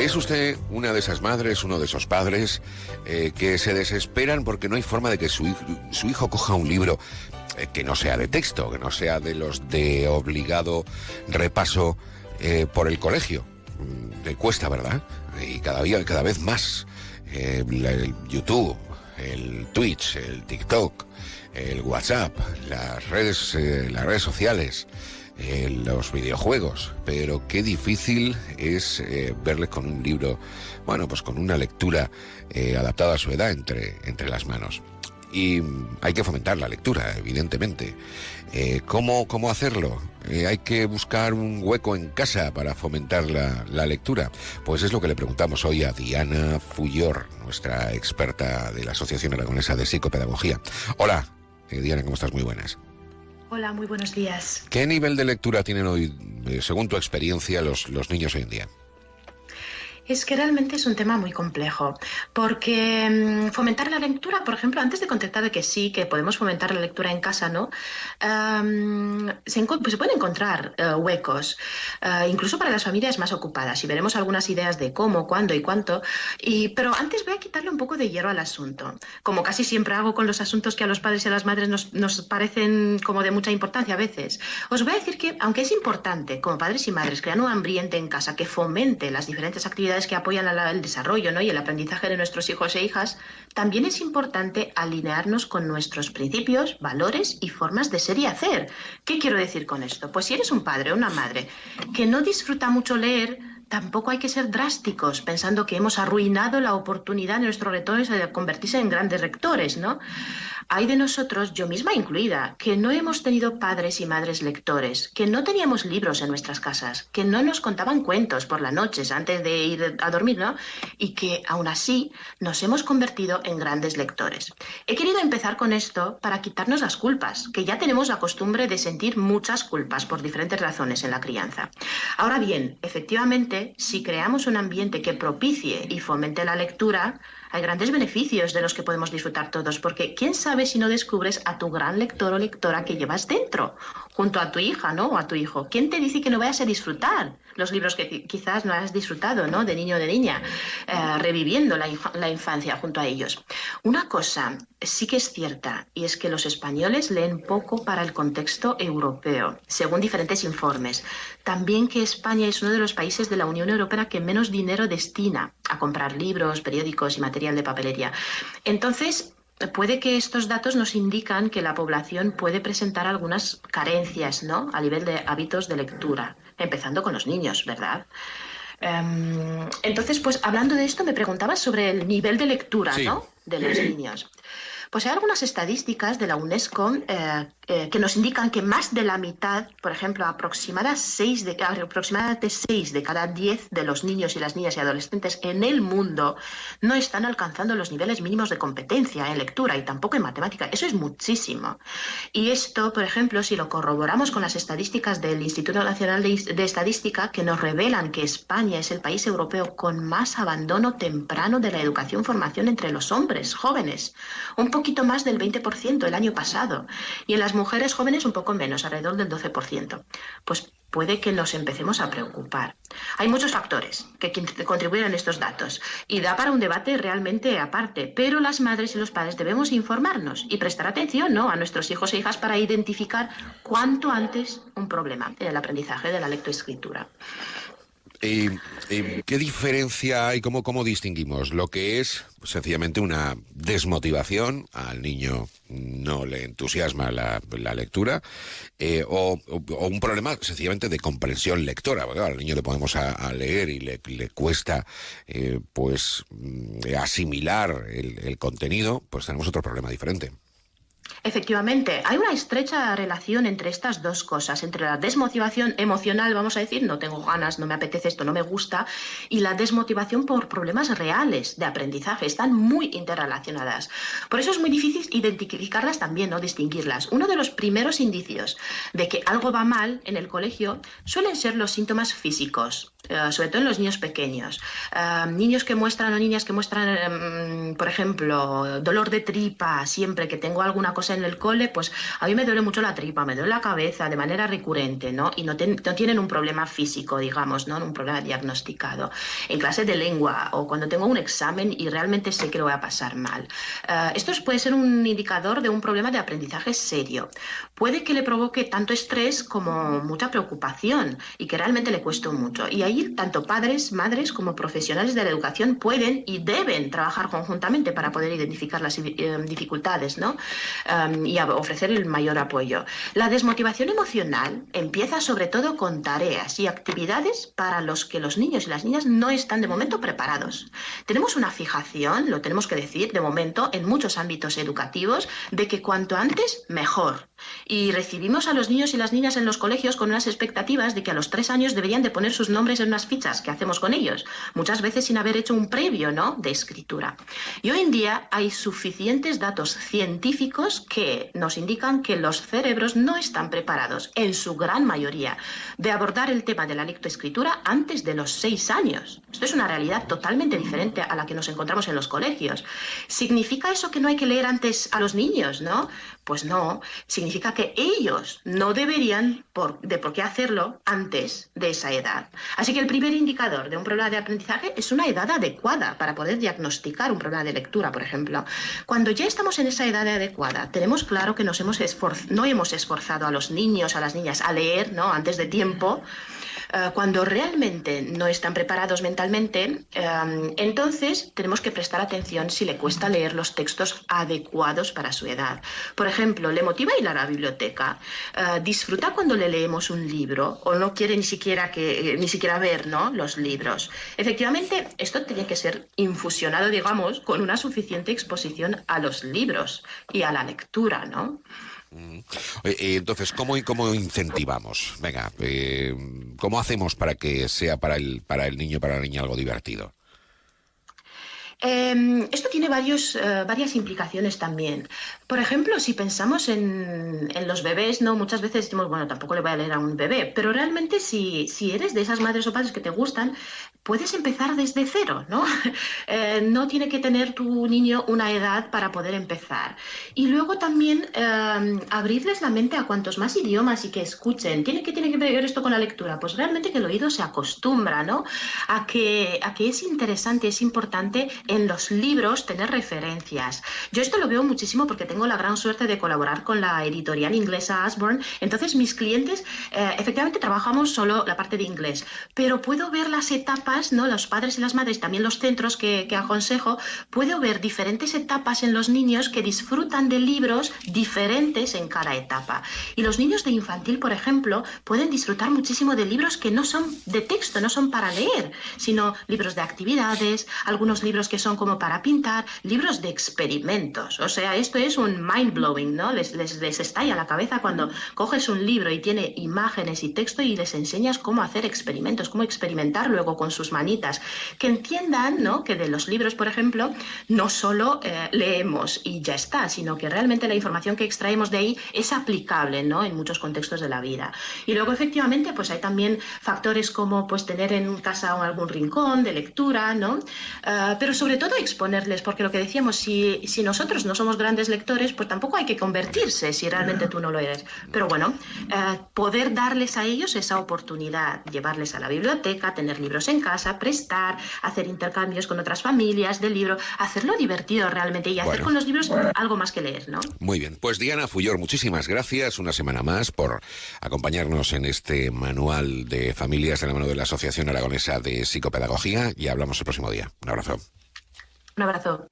¿Es usted una de esas madres, uno de esos padres que se desesperan porque no hay forma de que su hijo coja un libro que no sea de texto, que no sea de los de obligado repaso por el colegio? Le cuesta, ¿verdad? Y cada vez más. El YouTube, el Twitch, el TikTok, el WhatsApp, las redes sociales, los videojuegos, pero qué difícil es verles con un libro, bueno, pues con una lectura adaptada a su edad entre las manos. Y hay que fomentar la lectura, evidentemente. ¿Cómo hacerlo? ¿Hay que buscar un hueco en casa para fomentar la lectura? Pues es lo que le preguntamos hoy a Diana Fullor, nuestra experta de la Asociación Aragonesa de Psicopedagogía. Hola, Diana, ¿cómo estás? Muy buenas. Hola, muy buenos días. ¿Qué nivel de lectura tienen hoy, según tu experiencia, los niños hoy en día? Es que realmente es un tema muy complejo, porque fomentar la lectura, por ejemplo, antes de contestar de que sí, que podemos fomentar la lectura en casa, ¿no? Se pueden encontrar huecos, incluso para las familias más ocupadas, y veremos algunas ideas de cómo, cuándo y cuánto. Pero antes voy a quitarle un poco de hierro al asunto, como casi siempre hago con los asuntos que a los padres y a las madres nos parecen como de mucha importancia a veces. Os voy a decir que, aunque es importante, como padres y madres, crear un ambiente en casa que fomente las diferentes actividades que apoyan el desarrollo, ¿no?, y el aprendizaje de nuestros hijos e hijas, también es importante alinearnos con nuestros principios, valores y formas de ser y hacer. ¿Qué quiero decir con esto? Pues si eres un padre o una madre que no disfruta mucho leer, tampoco hay que ser drásticos pensando que hemos arruinado la oportunidad de nuestros lectores de convertirse en grandes lectores, ¿no? Hay de nosotros, yo misma incluida, que no hemos tenido padres y madres lectores, que no teníamos libros en nuestras casas, que no nos contaban cuentos por las noches antes de ir a dormir, ¿no? Y que aún así nos hemos convertido en grandes lectores. He querido empezar con esto para quitarnos las culpas, que ya tenemos la costumbre de sentir muchas culpas por diferentes razones en la crianza. Ahora bien, efectivamente, si creamos un ambiente que propicie y fomente la lectura, hay grandes beneficios de los que podemos disfrutar todos, porque quién sabe si no descubres a tu gran lector o lectora que llevas dentro, junto a tu hija, ¿no?, o a tu hijo. ¿Quién te dice que no vayas a disfrutar los libros que quizás no has disfrutado, ¿no?, de niño o de niña, reviviendo la infancia junto a ellos? Una cosa sí que es cierta, y es que los españoles leen poco para el contexto europeo, según diferentes informes. También que España es uno de los países de la Unión Europea que menos dinero destina a comprar libros, periódicos y material de papelería. Entonces, puede que estos datos nos indican que la población puede presentar algunas carencias, ¿no?, a nivel de hábitos de lectura, empezando con los niños, ¿verdad? Entonces, pues hablando de esto, me preguntabas sobre el nivel de lectura, sí, ¿no?, de los niños. Pues hay algunas estadísticas de la UNESCO que nos indican que más de la mitad, por ejemplo, aproximadamente 6 de cada 10 de los niños y las niñas y adolescentes en el mundo no están alcanzando los niveles mínimos de competencia en lectura y tampoco en matemática. Eso es muchísimo. Y esto, por ejemplo, si lo corroboramos con las estadísticas del Instituto Nacional de Estadística, que nos revelan que España es el país europeo con más abandono temprano de la educación-formación entre los hombres jóvenes. Un poquito más del 20% el año pasado, y en las mujeres jóvenes un poco menos, alrededor del 12%. Pues puede que nos empecemos a preocupar. Hay muchos factores que contribuyen a estos datos y da para un debate realmente aparte, pero las madres y los padres debemos informarnos y prestar atención, ¿no?, a nuestros hijos e hijas para identificar cuanto antes un problema en el aprendizaje de la lectoescritura. ¿Qué diferencia hay? ¿Cómo distinguimos lo que es sencillamente una desmotivación? Al niño no le entusiasma la lectura, o un problema sencillamente de comprensión lectora. Porque al niño le ponemos a leer y le cuesta asimilar el contenido, pues tenemos otro problema diferente. Efectivamente, hay una estrecha relación entre estas dos cosas, entre la desmotivación emocional, vamos a decir, no tengo ganas, no me apetece esto, no me gusta, y la desmotivación por problemas reales de aprendizaje. Están muy interrelacionadas. Por eso es muy difícil identificarlas también, ¿no?, distinguirlas. Uno de los primeros indicios de que algo va mal en el colegio suelen ser los síntomas físicos, sobre todo en los niños pequeños. Niños que muestran o niñas que muestran, por ejemplo, dolor de tripa siempre que tengo alguna cosa cosa en el cole, pues a mí me duele mucho la tripa, me duele la cabeza de manera recurrente, ¿no? Y no tienen un problema físico, digamos, ¿no? Un problema diagnosticado. En clase de lengua o cuando tengo un examen y realmente sé que lo voy a pasar mal. Esto puede ser un indicador de un problema de aprendizaje serio. Puede que le provoque tanto estrés como mucha preocupación y que realmente le cueste mucho. Y ahí tanto padres, madres como profesionales de la educación pueden y deben trabajar conjuntamente para poder identificar las dificultades, ¿no? Y ofrecer el mayor apoyo. La desmotivación emocional empieza sobre todo con tareas y actividades para los que los niños y las niñas no están de momento preparados. Tenemos una fijación, lo tenemos que decir, de momento en muchos ámbitos educativos, de que cuanto antes mejor. Y recibimos a los niños y las niñas en los colegios con unas expectativas de que a los 3 años deberían de poner sus nombres en unas fichas. ¿Qué hacemos con ellos? Muchas veces sin haber hecho un previo, ¿no?, de escritura. Y hoy en día hay suficientes datos científicos que nos indican que los cerebros no están preparados, en su gran mayoría, de abordar el tema de la lectoescritura antes de los 6 años. Esto es una realidad totalmente diferente a la que nos encontramos en los colegios. ¿Significa eso que no hay que leer antes a los niños, no? Pues no, significa que ellos no deberían por qué hacerlo antes de esa edad. Así que el primer indicador de un problema de aprendizaje es una edad adecuada para poder diagnosticar un problema de lectura, por ejemplo. Cuando ya estamos en esa edad adecuada, tenemos claro que no hemos esforzado a los niños, a las niñas a leer, ¿no?, antes de tiempo. Cuando realmente no están preparados mentalmente, entonces tenemos que prestar atención si le cuesta leer los textos adecuados para su edad. Por ejemplo, ¿le motiva ir a la biblioteca? ¿Disfruta cuando le leemos un libro? ¿O no quiere ni siquiera ver, ¿no?, los libros? Efectivamente, esto tiene que ser infusionado, digamos, con una suficiente exposición a los libros y a la lectura, ¿no? Entonces, ¿cómo incentivamos? Venga, ¿cómo hacemos para que sea para el niño, para la niña algo divertido? Esto tiene varias implicaciones también. Por ejemplo, si pensamos en los bebés, ¿no? Muchas veces decimos, bueno, tampoco le voy a leer a un bebé, pero realmente si eres de esas madres o padres que te gustan, puedes empezar desde cero, ¿no? No tiene que tener tu niño una edad para poder empezar. Y luego también abrirles la mente a cuantos más idiomas y que escuchen. ¿Tiene que ver esto con la lectura? Pues realmente que el oído se acostumbra, ¿no?, a que es interesante, es importante en los libros tener referencias. Yo esto lo veo muchísimo porque tengo la gran suerte de colaborar con la editorial inglesa Usborne. Entonces mis clientes, efectivamente trabajamos solo la parte de inglés, pero puedo ver las etapas, ¿no?, los padres y las madres, también los centros que aconsejo, puedo ver diferentes etapas en los niños que disfrutan de libros diferentes en cada etapa. Y los niños de infantil, por ejemplo, pueden disfrutar muchísimo de libros que no son de texto, no son para leer, sino libros de actividades, algunos libros que son como para pintar, libros de experimentos. O sea, esto es un mind-blowing, ¿no? Les estalla la cabeza cuando coges un libro y tiene imágenes y texto y les enseñas cómo hacer experimentos, cómo experimentar luego con sus manitas. Que entiendan, ¿no?, que de los libros, por ejemplo, no solo leemos y ya está, sino que realmente la información que extraemos de ahí es aplicable, ¿no?, en muchos contextos de la vida. Y luego, efectivamente, pues hay también factores como pues tener en casa algún rincón de lectura, ¿no? Pero sobre todo exponerles, porque lo que decíamos, si nosotros no somos grandes lectores, pues tampoco hay que convertirse si realmente tú no lo eres. Pero bueno, poder darles a ellos esa oportunidad, llevarles a la biblioteca, tener libros en casa, prestar, hacer intercambios con otras familias de libro, hacerlo divertido realmente y hacer con los libros algo más que leer, ¿no? Muy bien, pues Diana Fullor, muchísimas gracias una semana más por acompañarnos en este manual de familias de la mano de la Asociación Aragonesa de Psicopedagogía y hablamos el próximo día. Un abrazo. Un abrazo.